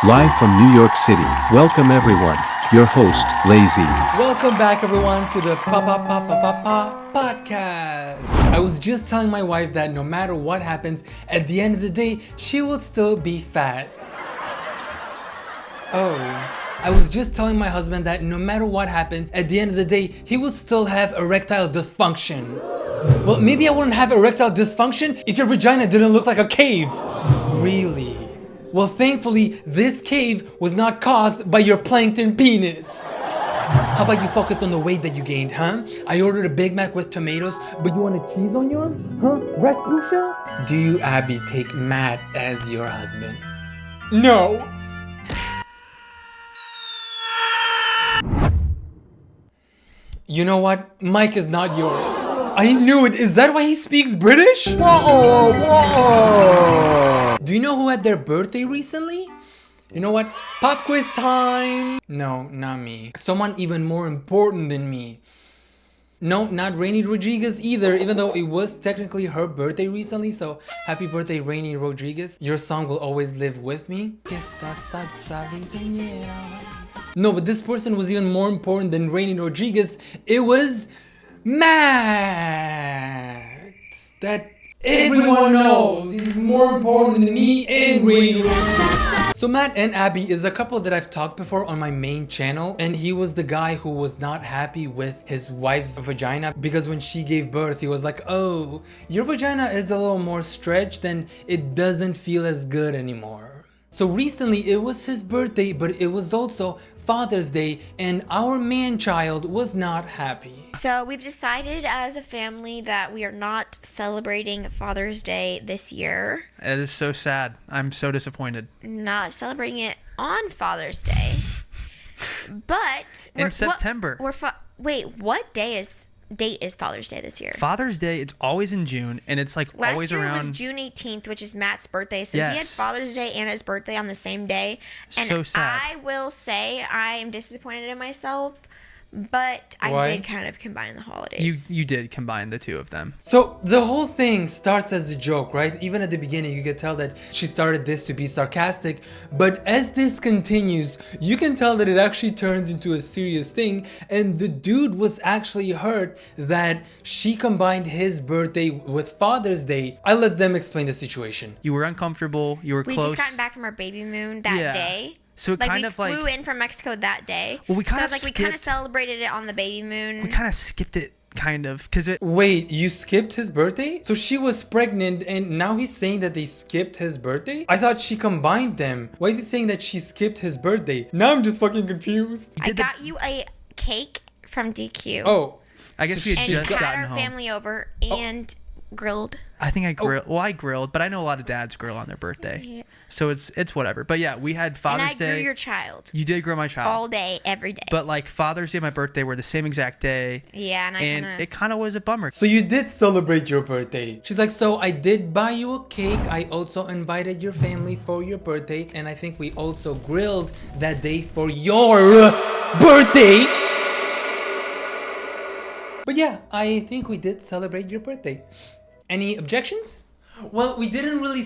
Live from New York City. Welcome everyone. Your host, Lazy. Welcome back everyone to the podcast. I was just telling my wife that no matter what happens, at the end of the day, she will still be fat. Oh, I was just telling my husband that no matter what happens, at the end of the day, he will still have erectile dysfunction. Well, maybe I wouldn't have erectile dysfunction if your vagina didn't look like a cave. Really? Well, thankfully, this cave was not caused by your plankton penis. How about you focus on the weight that you gained, huh? I ordered a Big Mac with tomatoes, but you want a cheese on yours? Huh? Rasputia? Do you, Abby, take Matt as your husband? No. You know what? Mike is not yours. I knew it. Is that why he speaks British? Whoa. Do you know who had their birthday recently? You know what? Pop quiz time. No, not me. Someone even more important than me. No, not Rainy Rodriguez either, even though it was technically her birthday recently, so happy birthday, Rainy Rodriguez. Your song will always live with me. No, but this person was even more important than Rainy Rodriguez. It was Matt. That everyone knows he's more important than me and Rainy Rodriguez. So Matt and Abby is a couple that I've talked before on my main channel, and he was the guy who was not happy with his wife's vagina because when she gave birth, he was like, oh, your vagina is a little more stretched and it doesn't feel as good anymore. So recently it was his birthday, but it was also Father's Day, and our man-child was not happy. So we've decided as a family that we are not celebrating Father's Day this year. It is so sad. I'm so disappointed. Not celebrating it on Father's Day. But in September. Wait, what date is Father's Day this year? Father's Day, it's always in June, and it's like always around. Last year was June 18th, which is Matt's birthday. So yes. He had Father's Day and his birthday on the same day. And so sad. I will say I am disappointed in myself, but Why? I did kind of combine the holidays. You did combine the two of them. So the whole thing starts as a joke, right? Even at the beginning, you could tell that she started this to be sarcastic, but as this continues, you can tell that it actually turns into a serious thing, and the dude was actually hurt that she combined his birthday with Father's Day. I let them explain the situation. You were uncomfortable. You were We close. just gotten back from our baby moon that day. So it kind of we flew in from Mexico that day. Well, we kind so of it's like we kind of celebrated it on the baby moon. We kind of skipped it, kind of, because it. Wait, you skipped his birthday? So she was pregnant and now he's saying that they skipped his birthday? I thought she combined them. Why is he saying that she skipped his birthday? Now I'm just fucking confused. I got you a cake from DQ. Oh. I guess we had and just had gotten our home. family over and grilled. I think I grilled. Well, I grilled, but I know a lot of dads grill on their birthday. Yeah. So it's whatever. But yeah, we had Father's Day. And I grew your child. You did grow my child. All day, every day. But like Father's Day and my birthday were the same exact day. Yeah, and it kind of was a bummer. So you did celebrate your birthday. She's like, so I did buy you a cake. I also invited your family for your birthday. And I think we also grilled that day for your birthday. But yeah, I think we did celebrate your birthday. Any objections? Well, we didn't really...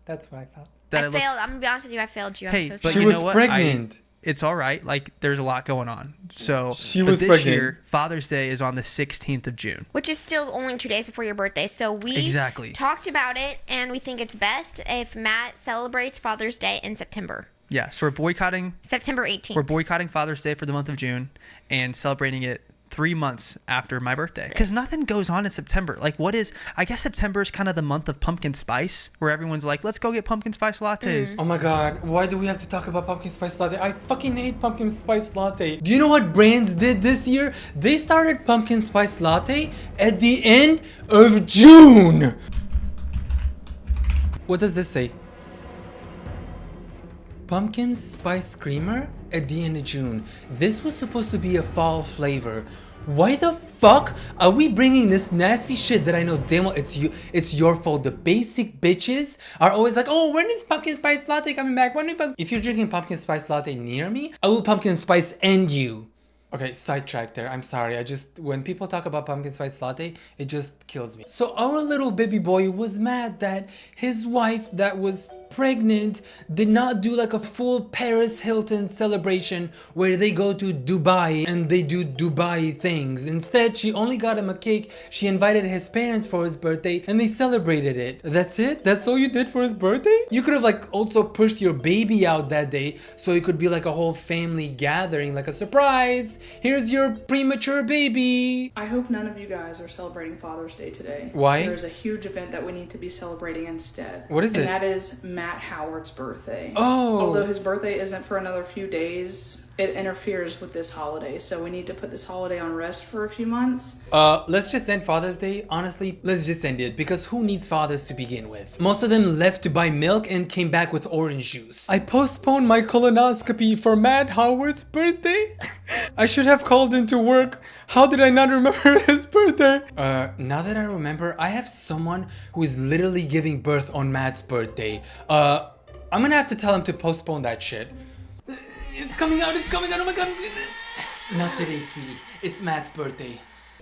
That's what I thought. I failed. I'm going to be honest with you. I failed you. I'm Hey, so but sorry. She you was know what? pregnant. It's all right. Like, there's a lot going on. So She but was this pregnant. year, Father's Day is on the 16th of June. Which is still only 2 days before your birthday. So we Exactly. talked about it, and we think it's best if Matt celebrates Father's Day in September. Yeah, so we're boycotting September 18th. We're boycotting Father's Day for the month of June and celebrating it 3 months after my birthday. Because nothing goes on in September. Like, I guess September is kind of the month of pumpkin spice, where everyone's like, let's go get pumpkin spice lattes. Oh my god, why do we have to talk about pumpkin spice latte? I fucking hate pumpkin spice latte. Do you know what brands did this year? They started pumpkin spice latte at the end of June. What does this say? Pumpkin spice creamer at the end of June. This was supposed to be a fall flavor. Why the fuck are we bringing this nasty shit that I know damn well it's your fault? The basic bitches are always like, oh, when is pumpkin spice latte coming back? If you're drinking pumpkin spice latte near me, I will pumpkin spice end you. Okay, sidetrack there. I'm sorry. When people talk about pumpkin spice latte, it just kills me. So our little baby boy was mad that his wife that was pregnant did not do like a full Paris Hilton celebration where they go to Dubai and they do Dubai things. Instead, she only got him a cake. She invited his parents for his birthday and they celebrated it. That's it? That's all you did for his birthday? You could have like also pushed your baby out that day so it could be like a whole family gathering, like a surprise. Here's your premature baby. I hope none of you guys are celebrating Father's Day today. Why? There's a huge event that we need to be celebrating instead. What is it? And that is Matt Howard's birthday. Oh. Although his birthday isn't for another few days, it interferes with this holiday. So we need to put this holiday on rest for a few months. Let's just end Father's Day. Honestly, let's just end it because who needs fathers to begin with? Most of them left to buy milk and came back with orange juice. I postponed my colonoscopy for Matt Howard's birthday. I should have called into work. How did I not remember his birthday? Now that I remember, I have someone who is literally giving birth on Matt's birthday. I'm gonna have to tell him to postpone that shit. It's coming out, oh my god. Not today, sweetie. It's Matt's birthday.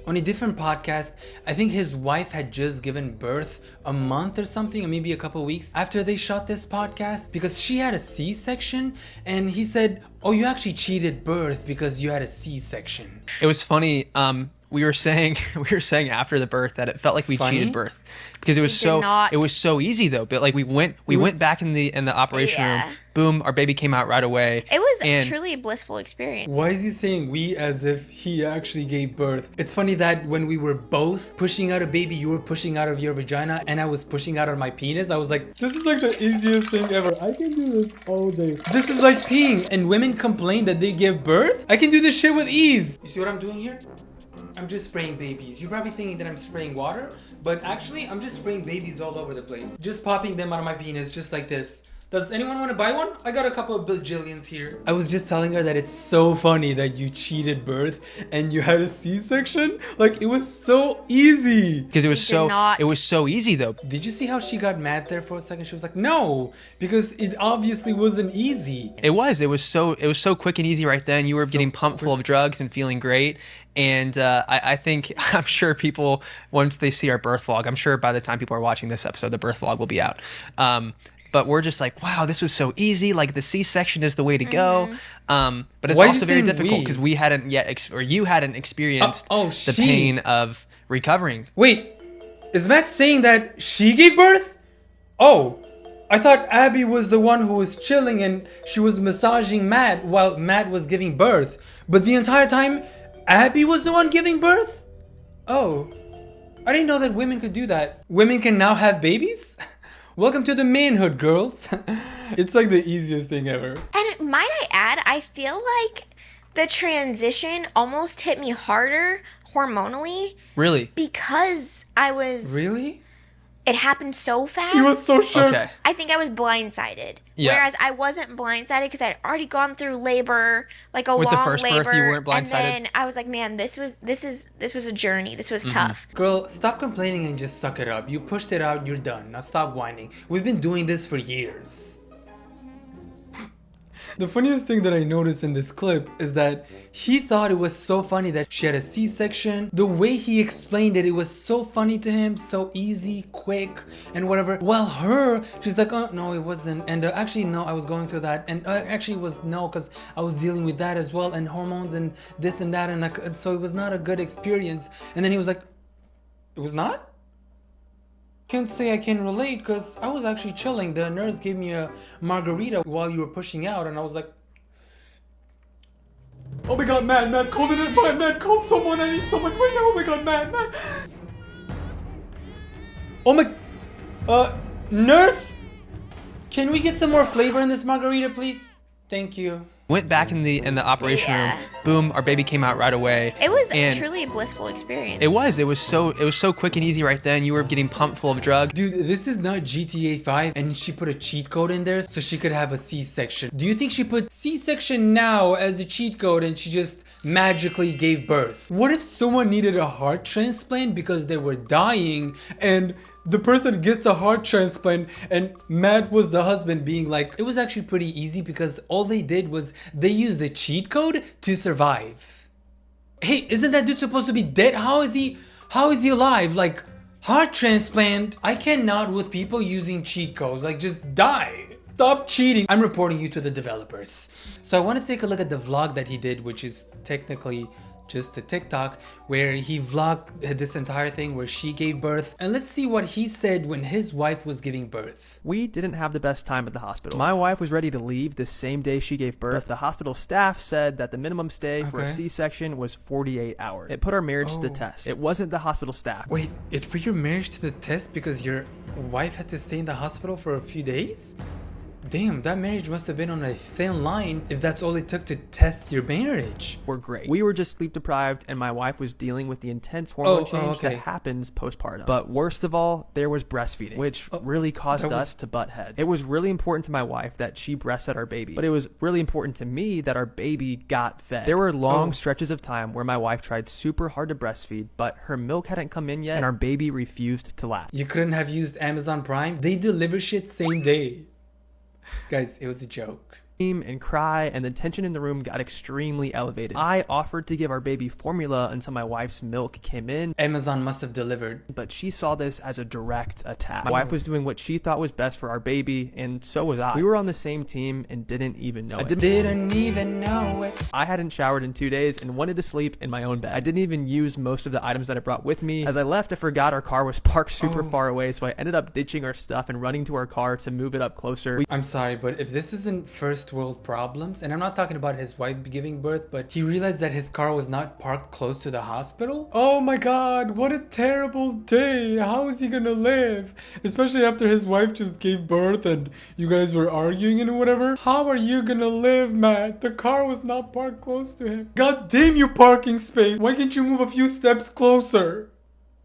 On a different podcast, I think his wife had just given birth a month or something, or maybe a couple of weeks after they shot this podcast because she had a C-section and he said, oh, you actually cheated birth because you had a C-section. It was funny. We were saying after the birth that it felt like we Funny? cheated birth because it was so easy though. But like we went back in the operation room. Boom, our baby came out right away. It was truly a blissful experience. Why is he saying we as if he actually gave birth? It's funny that when we were both pushing out a baby, you were pushing out of your vagina and I was pushing out of my penis. I was like, this is like the easiest thing ever. I can do this all day. This is like peeing. And women complain that they give birth. I can do this shit with ease. You see what I'm doing here? I'm just spraying babies. You're probably thinking that I'm spraying water, but actually I'm just spraying babies all over the place. Just popping them out of my penis just like this. Does anyone want to buy one? I got a couple of bajillions here. I was just telling her that it's so funny that you cheated birth and you had a C-section. Like it was so easy. Because it was so easy though. Did you see how she got mad there for a second? She was like, no, because it obviously wasn't easy. It was so quick and easy right then. You were getting pumped full of drugs and feeling great. And I'm sure people, once they see our birth vlog, I'm sure by the time people are watching this episode, the birth vlog will be out. But we're just like, wow, this was so easy. Like the C-section is the way to go. But it's also very difficult because we hadn't yet, or you hadn't experienced the pain of recovering. Wait, is Matt saying that she gave birth? Oh, I thought Abby was the one who was chilling and she was massaging Matt while Matt was giving birth. But the entire time, Abby was the one giving birth? Oh, I didn't know that women could do that. Women can now have babies? Welcome to the manhood, girls. It's like the easiest thing ever. And might I add, I feel like the transition almost hit me harder hormonally. Really? Because I was... Really? It happened so fast. You were so shook. Okay. I think I was blindsided. Yeah. Whereas I wasn't blindsided because I'd already gone through labor, like a With long the first labor. birth, you weren't blindsided? And then I was like, man, this was a journey. This was tough. Girl, stop complaining and just suck it up. You pushed it out, you're done. Now stop whining. We've been doing this for years. The funniest thing that I noticed in this clip is that he thought it was so funny that she had a C-section. The way he explained it, it was so funny to him, so easy, quick, and whatever. While she's like, oh, no, it wasn't. And actually, no, I was going through that. And actually, it was no, because I was dealing with that as well, and hormones and this and that. And so it was not a good experience. And then he was like, it was not? Can't say I can relate because I was actually chilling. The nurse gave me a margarita while you were pushing out and I was like, oh my god, Matt, call it, Matt, call someone, I need someone right now, oh my god, Matt. Oh my, nurse, can we get some more flavor in this margarita, please? Thank you. Went back in the operation room. Boom, our baby came out right away. It was truly a blissful experience. It was so quick and easy right then. You were getting pumped full of drugs. Dude, this is not GTA 5 and she put a cheat code in there so she could have a C-section. Do you think she put C-section now as a cheat code and she just magically gave birth? What if someone needed a heart transplant because they were dying and the person gets a heart transplant and Matt was the husband being like, it was actually pretty easy because all they did was they used a cheat code to survive. Hey, isn't that dude supposed to be dead? How is he alive? Like, Heart transplant. I cannot with people using cheat codes. Like, just die. Stop cheating. I'm reporting you to the developers. So I want to take a look at the vlog that he did, which is technically just a TikTok, where he vlogged this entire thing where she gave birth. And let's see what he said when his wife was giving birth. We didn't have the best time at the hospital. My wife was ready to leave the same day she gave birth. But the hospital staff said that the minimum stay for a C-section was 48 hours. It put our marriage to the test. It wasn't the hospital staff. Wait, it put your marriage to the test because your wife had to stay in the hospital for a few days? Damn, that marriage must have been on a thin line if that's all it took to test your marriage. Were great. We were just sleep deprived, and my wife was dealing with the intense hormone change that happens postpartum. But worst of all, there was breastfeeding, which really caused us to butt heads. It was really important to my wife that she breastfed our baby, but it was really important to me that our baby got fed. There were long stretches of time where my wife tried super hard to breastfeed, but her milk hadn't come in yet, and our baby refused to latch. You couldn't have used Amazon Prime? They deliver shit same day. Guys, it was a joke. And cry, and the tension in the room got extremely elevated. I offered to give our baby formula until my wife's milk came in. Amazon must have delivered. But she saw this as a direct attack. My wife was doing what she thought was best for our baby, and so was I. We were on the same team and didn't even know it. Didn't even know it. I hadn't showered in 2 days and wanted to sleep in my own bed. I didn't even use most of the items that I brought with me. As I left, I forgot our car was parked super far away, so I ended up ditching our stuff and running to our car to move it up closer. I'm sorry, but if this isn't first world problems, and I'm not talking about his wife giving birth, but he realized that his car was not parked close to the hospital. Oh my god, what a terrible day. How is he gonna live? Especially after his wife just gave birth and you guys were arguing and whatever. How are you gonna live, Matt? The car was not parked close to him. God damn you, parking space. Why can't you move a few steps closer?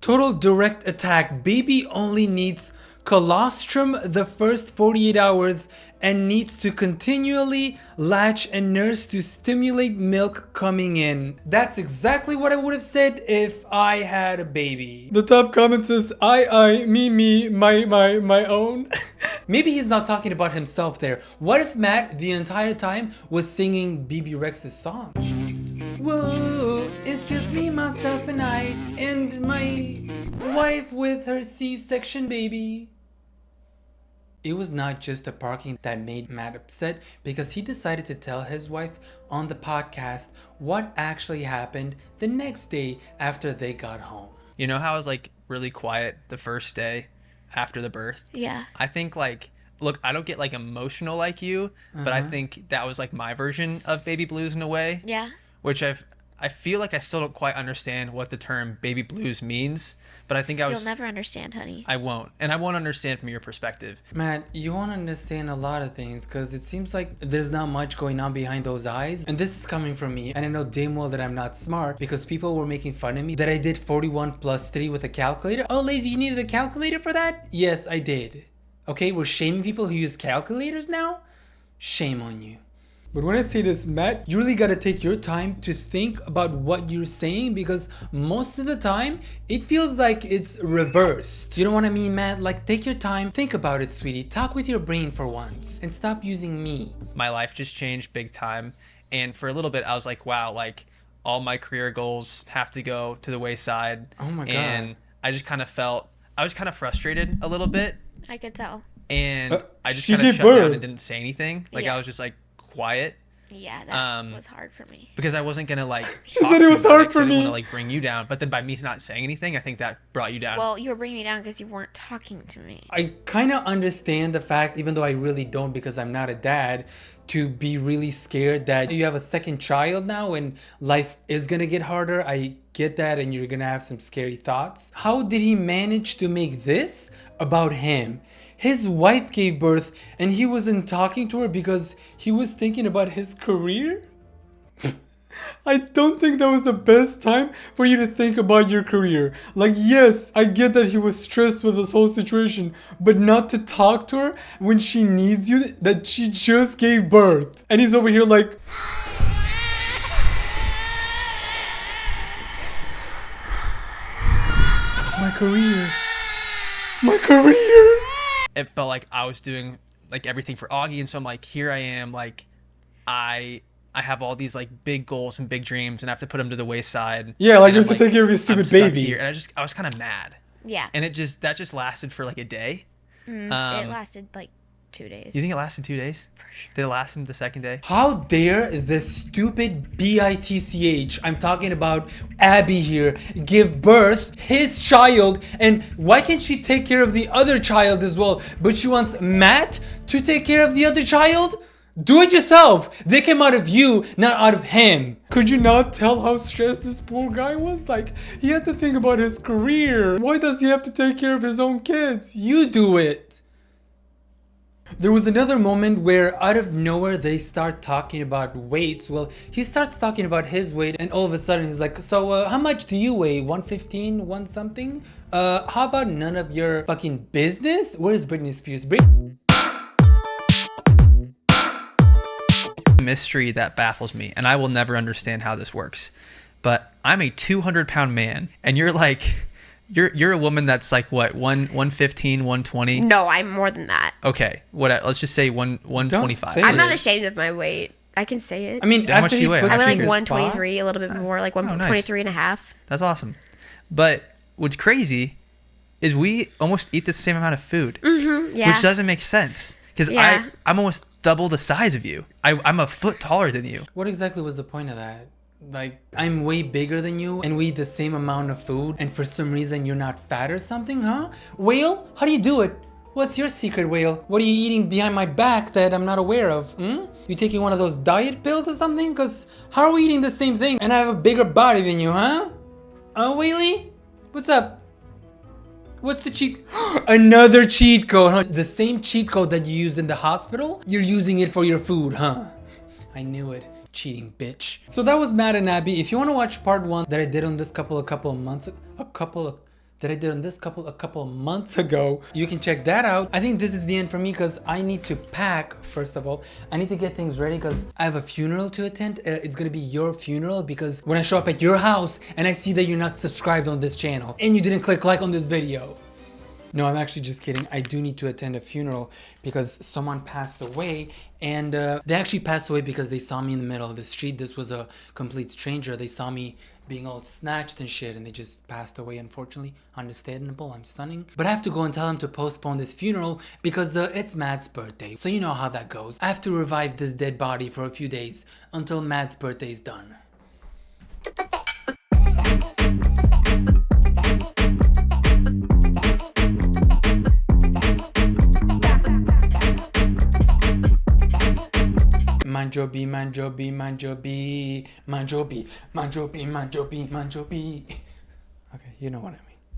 Total direct attack. Baby only needs colostrum the first 48 hours and needs to continually latch and nurse to stimulate milk coming in. That's exactly what I would have said if I had a baby. The top comment says, I, me, my own. Maybe he's not talking about himself there. What if Matt the entire time was singing BB Rex's song? Whoa, it's just me, myself, and I, and my wife with her C-section baby. It was not just the parking that made Matt upset, because he decided to tell his wife on the podcast what actually happened the next day after they got home. You know how I was like really quiet the first day after the birth? Yeah. I think like, look, I don't get like emotional like you, but I think that was like my version of baby blues in a way. Yeah. Which I feel like I still don't quite understand what the term baby blues means, but I think You'll never understand, honey. I won't. And I won't understand from your perspective. Matt, you won't understand a lot of things because it seems like there's not much going on behind those eyes. And this is coming from me. And I know damn well that I'm not smart because people were making fun of me that I did 41 plus 3 with a calculator. Oh, lazy, you needed a calculator for that? Yes, I did. Okay, we're shaming people who use calculators now? Shame on you. But when I say this, Matt, you really gotta take your time to think about what you're saying because most of the time, it feels like it's reversed. You know what I mean, Matt? Like, take your time, think about it, sweetie. Talk with your brain for once and stop using me. My life just changed big time. And for a little bit, I was like, wow, like all my career goals have to go to the wayside. Oh my God. And I just kind of I was kind of frustrated a little bit. I could tell. And I just she kind of gave shut down birth. and didn't say anything. Like Yeah. I was just like quiet. Yeah, that was hard for me. Because I wasn't gonna like. She talk said to it you was about hard 'cause for I didn't me. want to like bring you down, but then by me not saying anything, I think that brought you down. Well, you were bringing me down because you weren't talking to me. I kind of understand the fact, even though I really don't because I'm not a dad, to be really scared that you have a second child now and life is gonna get harder. I get that, and you're gonna have some scary thoughts. How did he manage to make this about him? His wife gave birth and he wasn't talking to her because he was thinking about his career? I don't think that was the best time for you to think about your career. Like, yes, I get that he was stressed with this whole situation, but not to talk to her when she needs you, that she just gave birth. And he's over here like, my career. My career. It felt like I was doing like everything for Augie, and so I'm like, here I am, like I have all these like big goals and big dreams, and I have to put them to the wayside. Yeah, like And you have I'm to take care of your I'm stupid stuck baby. here. And I was kind of mad. Yeah. And that just lasted for like a day. It lasted like 2 days. You think it lasted 2 days? For sure. Did it last into the second day? How dare the stupid BITCH, I'm talking about Abby here, give birth his child, and why can't she take care of the other child as well? But she wants Matt to take care of the other child? Do it yourself. They came out of you, not out of him. Could you not tell how stressed this poor guy was? Like, he had to think about his career. Why does he have to take care of his own kids? You do it. There was another moment where out of nowhere they start talking about weights. Well, he starts talking about his weight and all of a sudden he's like, so how much do you weigh? 115, one something? How about none of your fucking business? Where's Britney Spears? Mystery that baffles me, and I will never understand how this works. But I'm a 200-pound man, and you're like... You're a woman that's like what, 115, 120? No, I'm more than that. Okay, what? Let's just say 125. say I'm it. not ashamed of my weight. I can say it. I mean, How much after do he you weigh? puts I'm you like in the 123, a little bit more, like 123 and a half. That's awesome. But what's crazy is we almost eat the same amount of food, Yeah. which doesn't make sense because Yeah. I'm almost double the size of you. I'm a foot taller than you. What exactly was the point of that? Like, I'm way bigger than you and we eat the same amount of food and for some reason you're not fat or something, huh? Whale, how do you do it? What's your secret, Whale? What are you eating behind my back that I'm not aware of? You taking one of those diet pills or something? Cause how are we eating the same thing and I have a bigger body than you, huh? Whaley? What's up? What's the cheat? Another cheat code, huh? The same cheat code that you use in the hospital? You're using it for your food, huh? I knew it. Cheating bitch. So that was Matt and Abby. If you want to watch part 1 that I did on this couple of months ago, you can check that out. I think this is the end for me because I need to pack. First of all, I need to get things ready because I have a funeral to attend. It's gonna be your funeral because when I show up at your house and I see that you're not subscribed on this channel and you didn't click like on this video. No, I'm actually just kidding. I do need to attend a funeral because someone passed away and they actually passed away because they saw me in the middle of the street. This was a complete stranger. They saw me being all snatched and shit and they just passed away, unfortunately. Understandable, I'm stunning. But I have to go and tell them to postpone this funeral because it's Matt's birthday. So you know how that goes. I have to revive this dead body for a few days until Matt's birthday is done. Manjobi, manjobi, manjobi, manjobi, manjobi, manjobi, manjobi. Okay, you know what I mean.